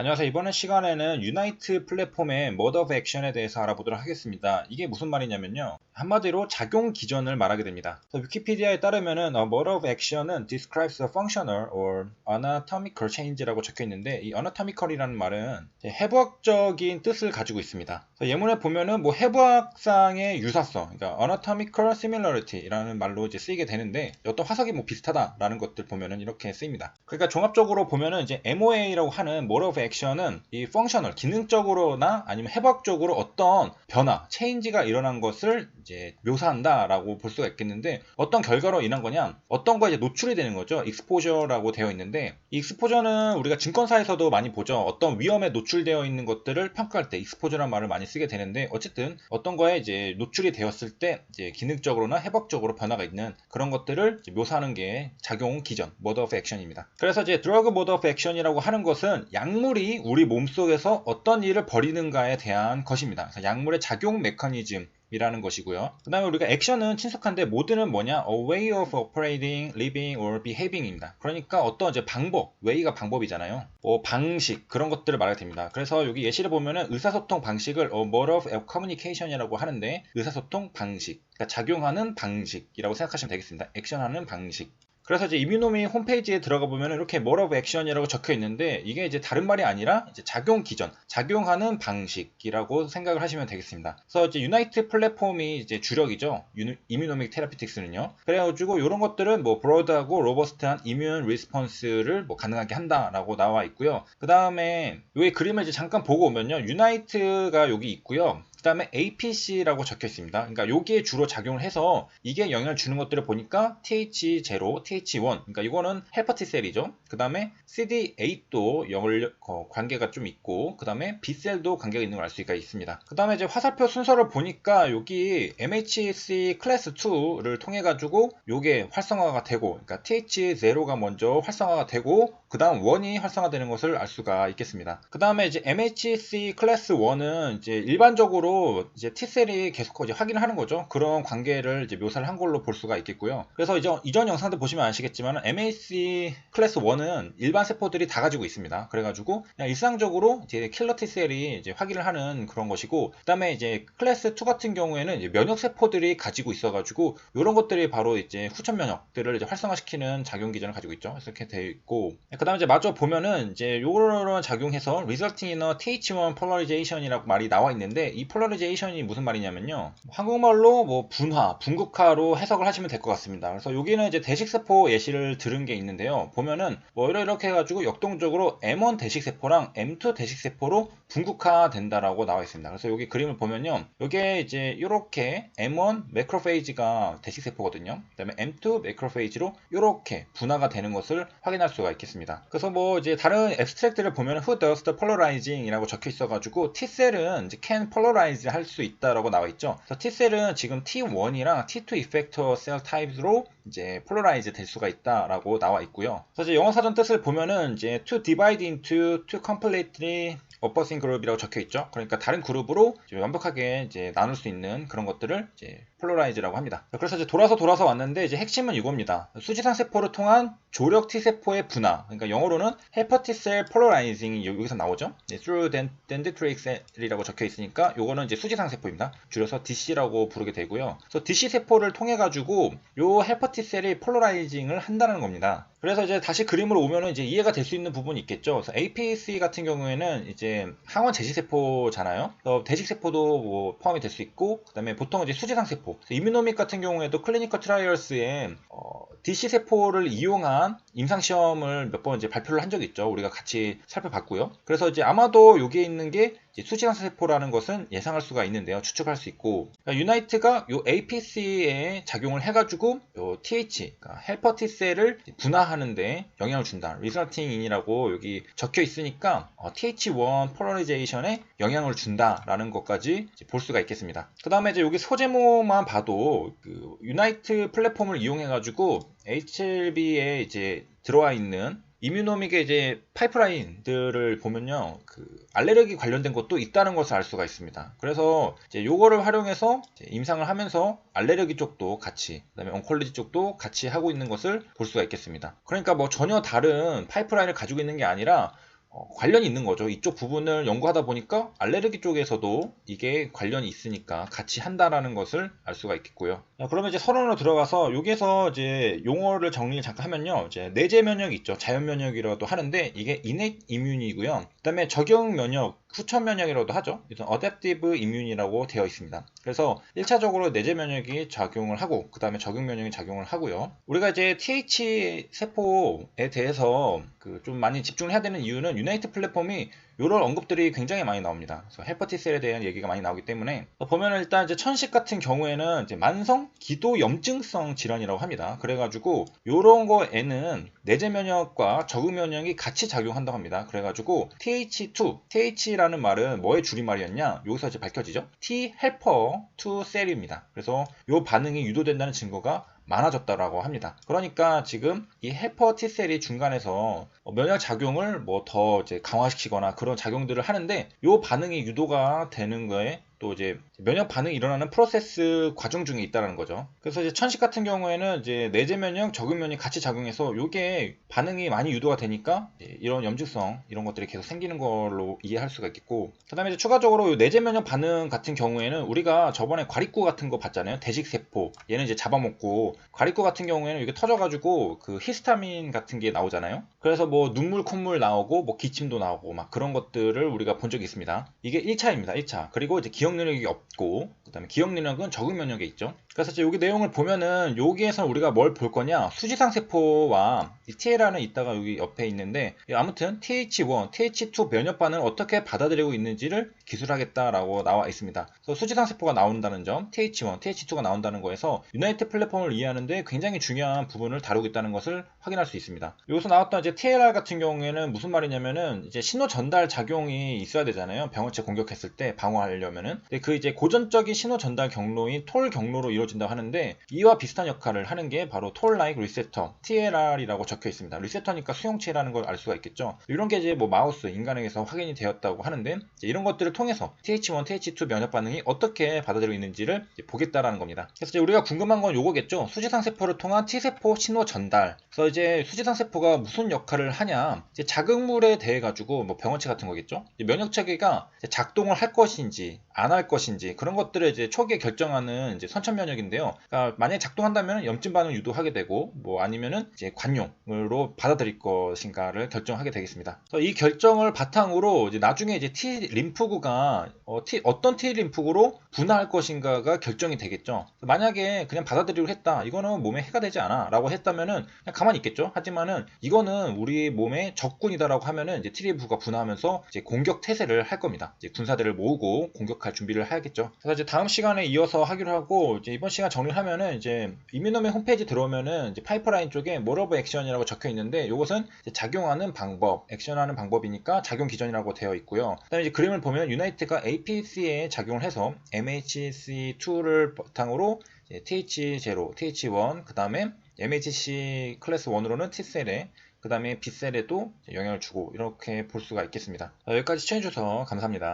안녕하세요. 이번 시간에는 유나이트 플랫폼의 모드 오브 액션에 대해서 알아보도록 하겠습니다. 이게 무슨 말이냐면요. 한마디로 작용 기전을 말하게 됩니다. 위키피디아에 따르면은 mode of action은 describes a functional or anatomical change라고 적혀 있는데 이 anatomical이라는 말은 해부학적인 뜻을 가지고 있습니다. 예문에 보면은 뭐 해부학상의 유사성, 그러니까 anatomical similarity라는 말로 이제 쓰이게 되는데 어떤 화석이 뭐 비슷하다라는 것들 보면은 이렇게 쓰입니다. 그러니까 종합적으로 보면은 이제 MOA라고 하는 mode of 액션은 이 펑셔널 기능적으로나 아니면 해부학적으로 어떤 변화, 체인지가 일어난 것을 이제 묘사한다라고 볼 수가 있겠는데 어떤 결과로 인한 거냐? 어떤 거에 이제 노출이 되는 거죠. 익스포저라고 되어 있는데 이 익스포저는 우리가 증권사에서도 많이 보죠. 어떤 위험에 노출되어 있는 것들을 평가할 때 익스포저라는 말을 많이 쓰게 되는데 어쨌든 어떤 거에 이제 노출이 되었을 때 이제 기능적으로나 해부학적으로 변화가 있는 그런 것들을 묘사하는 게 작용 기전, mode of action입니다. 그래서 이제 drug mode of action이라고 하는 것은 약물이 우리 몸속에서 어떤 일을 벌이는가에 대한 것입니다. 그래서 약물의 작용 메커니즘 이라는 것이고요. 그 다음에 우리가 액션은 친숙한데 모드는 뭐냐? A way of operating, living or behaving입니다. 그러니까 어떤 이제 방법, way가 방법이잖아요. 뭐 방식 그런 것들을 말하게 됩니다. 그래서 여기 예시를 보면은 의사소통 방식을 a mode of communication이라고 하는데 의사소통 방식, 그러니까 작용하는 방식이라고 생각하시면 되겠습니다. 액션하는 방식. 그래서 이제 이뮤노미 홈페이지에 들어가 보면 이렇게 mode of action이라고 적혀 있는데 이게 이제 다른 말이 아니라 이제 작용 기전, 작용하는 방식이라고 생각을 하시면 되겠습니다. 그래서 이제 유나이트 플랫폼이 이제 주력이죠. 이뮤노믹 테라피틱스는요. 그래가지고 이런 것들은 뭐 브로드하고 로버스트한 이뮤 리스폰스를 뭐 가능하게 한다라고 나와 있고요. 그 다음에 여기 그림을 이제 잠깐 보고 오면요. 유나이트가 여기 있고요. 그 다음에 APC라고 적혀 있습니다. 그러니까 여기에 주로 작용을 해서 이게 영향을 주는 것들을 보니까 TH0, TH1, 그러니까 이거는 헬퍼티셀이죠. 그 다음에 CD8도 관계가 좀 있고, 그 다음에 B셀도 관계가 있는 걸 알 수가 있습니다. 그 다음에 이제 화살표 순서를 보니까 여기 MHC 클래스 2를 통해 가지고 요게 활성화가 되고, 그러니까 TH0가 먼저 활성화가 되고, 그 다음 1이 활성화되는 것을 알 수가 있겠습니다. 그 다음에 이제 MHC 클래스 1은 이제 일반적으로 이제 T셀이 계속 이제 확인을 하는 거죠. 그런 관계를 이제 묘사를 한 걸로 볼 수가 있겠고요. 그래서 이제 이전 영상들 보시면 아시겠지만 MHC 클래스 1은 일반 세포들이 다 가지고 있습니다. 그래가지고 그냥 일상적으로 이제 킬러 T셀이 이제 확인을 하는 그런 것이고, 그다음에 이제 클래스 2 같은 경우에는 이제 면역 세포들이 가지고 있어가지고 이런 것들이 바로 이제 후천 면역들을 이제 활성화시키는 작용 기전을 가지고 있죠. 그래서 이렇게 되어 있고, 그다음에 이제 마저 보면은 이제 요런 작용해서 resulting in a TH1 polarization이라고 말이 나와 있는데 이 폴라리제이션이 무슨 말이냐면요. 한국말로 뭐 분화, 분극화로 해석을 하시면 될 것 같습니다. 그래서 여기는 이제 대식세포 예시를 들은 게 있는데요. 보면은 뭐 이렇게 해가지고 역동적으로 M1 대식세포랑 M2 대식세포로 분극화 된다라고 나와 있습니다. 그래서 여기 그림을 보면요. 이게 이제 이렇게 M1 매크로페이지가 대식세포거든요. 그 다음에 M2 매크로페이지로 이렇게 분화가 되는 것을 확인할 수가 있겠습니다. 그래서 뭐 이제 다른 앱스트랙트를 보면 Who does the polarizing 이라고 적혀 있어가지고 T셀은 이제 can polarize 할 수 있다라고 나와 있죠. 그래서 T셀은 지금 T1이랑 T2 effector cell types로 이제 polarize 될 수가 있다라고 나와 있고요. 그래서 이제 영어 사전 뜻을 보면은 이제 to divide into two completely opposing group이라고 적혀 있죠. 그러니까 다른 그룹으로 이제 완벽하게 이제 나눌 수 있는 그런 것들을 이제 폴라라이즈라고 합니다. 그래서 이제 돌아서 왔는데 이제 핵심은 이겁니다. 수지상 세포를 통한 조력 T세포의 분화. 그러니까 영어로는 헤퍼티셀 폴라라이징이 여기서 나오죠. through dendritic cell이라고 적혀 있으니까 요거는 이제 수지상 세포입니다. 줄여서 DC라고 부르게 되고요. 그래서 DC 세포를 통해 가지고 요 헤퍼티셀이 폴라라이징을 한다는 겁니다. 그래서 이제 다시 그림으로 오면은 이제 이해가 될 수 있는 부분이 있겠죠. 그래서 APC 같은 경우에는 이제 항원 제시세포잖아요. 대식세포도 뭐 포함이 될 수 있고, 그 다음에 보통 이제 수지상 세포. 이뮤노믹 같은 경우에도 클리니컬 트라이얼스에 DC 세포를 이용한 임상 시험을 몇 번 이제 발표를 한 적이 있죠. 우리가 같이 살펴봤고요. 그래서 이제 아마도 여기에 있는 게 수지상 세포라는 것은 예상할 수가 있는데요. 추측할 수 있고, 그러니까 유나이트가 요 APC에 작용을 해가지고 요 TH, 그러니까 헬퍼 T셀을 분화하는데 영향을 준다. resulting in이라고 여기 적혀 있으니까 TH1 polarization에 영향을 준다라는 것까지 볼 수가 있겠습니다. 그 다음에 이제 여기 소제목만 봐도 그 유나이트 플랫폼을 이용해가지고 HLB에 이제 들어와 있는 이뮤노믹의 이제 파이프라인들을 보면요, 그 알레르기 관련된 것도 있다는 것을 알 수가 있습니다. 그래서 이제 요거를 활용해서 이제 임상을 하면서 알레르기 쪽도 같이, 그다음에 온콜로지 쪽도 같이 하고 있는 것을 볼 수가 있겠습니다. 그러니까 뭐 전혀 다른 파이프라인을 가지고 있는 게 아니라 관련이 있는 거죠. 이쪽 부분을 연구하다 보니까 알레르기 쪽에서도 이게 관련이 있으니까 같이 한다라는 것을 알 수가 있겠고요. 자, 그러면 이제 서론으로 들어가서 여기서 이제 용어를 정리를 잠깐 하면요. 이제 내재 면역 있죠. 자연 면역이라고도 하는데 이게 innate immune이고요. 그다음에 적용 면역, 후천 면역이라고도 하죠. 그래서 adaptive immune이라고 되어 있습니다. 그래서 1차적으로 내재 면역이 작용을 하고 그다음에 적용 면역이 작용을 하고요. 우리가 이제 TH 세포에 대해서 좀 많이 집중을 해야 되는 이유는 유나이트 플랫폼이 이런 언급들이 굉장히 많이 나옵니다. 그래서 헬퍼티셀에 대한 얘기가 많이 나오기 때문에 보면은 일단 이제 천식 같은 경우에는 이제 만성 기도 염증성 질환이라고 합니다. 그래가지고 이런 거에는 내재 면역과 적응 면역이 같이 작용한다고 합니다. 그래가지고 TH2, TH라는 말은 뭐의 줄임말이었냐? 여기서 이제 밝혀지죠. T helper to cell입니다. 그래서 이 반응이 유도된다는 증거가 많아졌다라고 합니다. 그러니까 지금 이 헬퍼 T셀이 중간에서 면역 작용을 뭐 더 이제 강화시키거나 그런 작용들을 하는데 이 반응이 유도가 되는 거에 또 이제 면역 반응이 일어나는 프로세스 과정 중에 있다는 거죠. 그래서 이제 천식 같은 경우에는 이제 내재 면역, 적응 면역이 같이 작용해서 이게 반응이 많이 유도가 되니까 이런 염증성 이런 것들이 계속 생기는 걸로 이해할 수가 있겠고, 그다음에 이제 추가적으로 내재 면역 반응 같은 경우에는 우리가 저번에 과립구 같은 거 봤잖아요. 대식 세포 얘는 이제 잡아먹고 과립구 같은 경우에는 이게 터져가지고 그 히스타민 같은 게 나오잖아요. 그래서 뭐 눈물, 콧물 나오고 뭐 기침도 나오고 막 그런 것들을 우리가 본 적이 있습니다. 이게 1차입니다. 1차. 그리고 이제 기억 능력이 없고 그다음에 기억 능력은 적응 면역에 있죠. 그래서 이제 여기 내용을 보면은 여기에서 우리가 뭘 볼 거냐, 수지상 세포와 TLR은 이따가 여기 옆에 있는데 아무튼 TH1, TH2 면역 반응을 어떻게 받아들이고 있는지를 기술하겠다라고 나와 있습니다. 그래서 수지상 세포가 나온다는 점, TH1, TH2가 나온다는 거에서 유나이트 플랫폼을 이해하는데 굉장히 중요한 부분을 다루고 있다는 것을 확인할 수 있습니다. 여기서 나왔던 이제 TLR 같은 경우에는 무슨 말이냐면은 이제 신호 전달 작용이 있어야 되잖아요. 병원체 공격했을 때 방어하려면은. 근데 그 이제 고전적인 신호 전달 경로인 톨 경로로 이루어진다고 하는데 이와 비슷한 역할을 하는 게 바로 톨-like 리세터, TLR이라고 적혀 있습니다. 리세터니까 수용체라는 걸 알 수가 있겠죠. 이런 게 이제 뭐 마우스, 인간에게서 확인이 되었다고 하는데 이런 것들을 통해서 TH1, TH2 면역 반응이 어떻게 받아들이고 있는지를 보겠다라는 겁니다. 그래서 이제 우리가 궁금한 건 요거겠죠. 수지상 세포를 통한 T세포 신호 전달. 그래서 이제 수지상 세포가 무슨 역할을 하냐? 이제 자극물에 대해 가지고 뭐 병원체 같은 거겠죠. 면역 체계가 작동을 할 것인지 안 할 것인지 그런 것들을 이제 초기에 결정하는 이제 선천 면역인데요. 그러니까 만약에 작동한다면 염증 반응을 유도하게 되고 뭐 아니면은 이제 관용으로 받아들일 것인가를 결정하게 되겠습니다. 그래서 이 결정을 바탕으로 이제 나중에 이제 T 림프구가 어떤 T 림프구로 분화할 것인가가 결정이 되겠죠. 만약에 그냥 받아들이기로 했다. 이거는 몸에 해가 되지 않아 라고 했다면은 그냥 가만히 있겠죠. 하지만은 이거는 우리 몸의 적군이다라고 하면은 이제 T 림프가 분화하면서 이제 공격 태세를 할 겁니다. 이제 군사들을 모으고 공격할 준비를 해야겠죠. 그래서 이제 다음 시간에 이어서 하기로 하고 이제 이번 시간 정리를 하면은 이제 이뮤노메 홈페이지 들어오면은 이제 파이프라인 쪽에 모드 오브 액션이라고 적혀 있는데 이것은 작용하는 방법, 액션하는 방법이니까 작용 기전이라고 되어 있고요. 그다음에 이제 그림을 보면 유나이트가 APC에 작용을 해서 MHC2를 바탕으로 TH0, TH1, 그 다음에 MHC 클래스 1으로는 T셀에, 그 다음에 B셀에도 영향을 주고 이렇게 볼 수가 있겠습니다. 여기까지 시청해주셔서 감사합니다.